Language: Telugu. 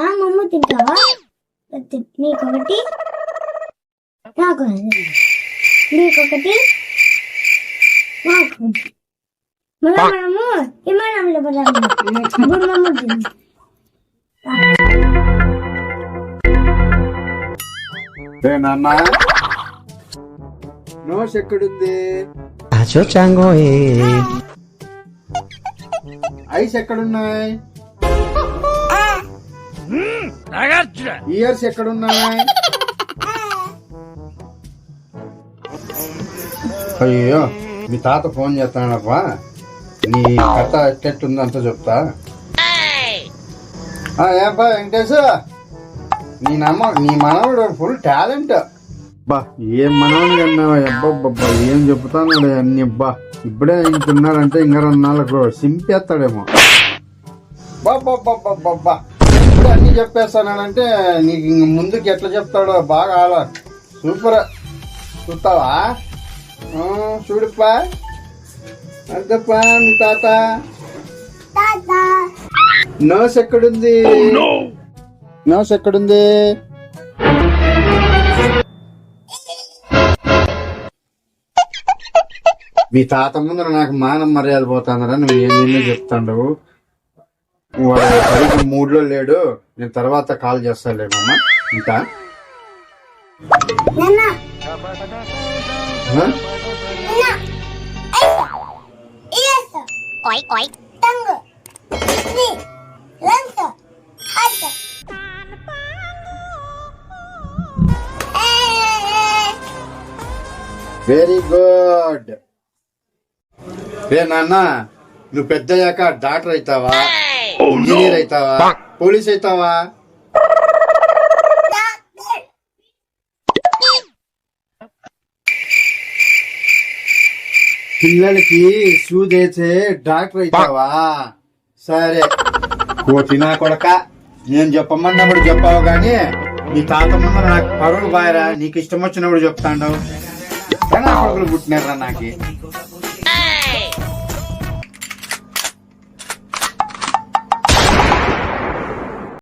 మమ్మ తింటావా? నీకొకటి, నాకు నీకొకటి, నాకు మనము విమానంలో నాన్న నోస్ ఎక్కడుంది? ఐస్ ఎక్కడున్నాయి? ఇయర్స్ ఎక్కడున్నాయి? అయ్యో మీ తాత ఫోన్ చేస్తానప్పా, నీ కథ ఎట్టెట్టుందో అంతా చెప్తా. ఏపా వెంకటేశ్, నీ మనవడు ఫుల్ టాలెంట్. బా ఏం మనవని అన్నావా? అబ్బబ్బబ్బా ఏం చెప్తాడు అన్ని. అబ్బా ఇప్పుడే ఇంకున్నాడంటే ఇంకా 2 నాళ్ళకు సింపేస్తాడేమో. బాబ్బా ఇప్పుడే అన్ని చెప్పేస్తానంటే నీకు ఇంక ముందుకు ఎట్లా చెప్తాడో బాగా ఆలో. సూపర్. చూస్తావా? చూడుపా, అద్దప్పా మీ తాత నోస్ ఎక్కడుంది? నోస్ ఎక్కడుంది? మీ తాత ముందర నాకు మానం మర్యాద పోతానరా నువ్వు ఏం చెప్తాండవు. వాడు సరిగ్గా మూడ్లో లేడు, నేను తర్వాత కాల్ చేస్తాలేమమ్మా. ఇంకా వెరీ గుడ్. రే నాన్న, నువ్వు పెద్దయ్యాక డాక్టర్ అవుతావా, ఇంజనీర్ అవుతావా, పోలీస్ అవుతావా? పిల్లలకి సూదేసే డాక్టర్ అవుతావా? సరే కోటినా కొడక, నేను చెప్పమన్నప్పుడు చెప్పావు గాని నీ తాత ముందర నాకు పరువులు బాయరా. నీకు ఇష్టం వచ్చినప్పుడు చెప్తాండవు. కొడుకులు పుట్టినారా నాకు.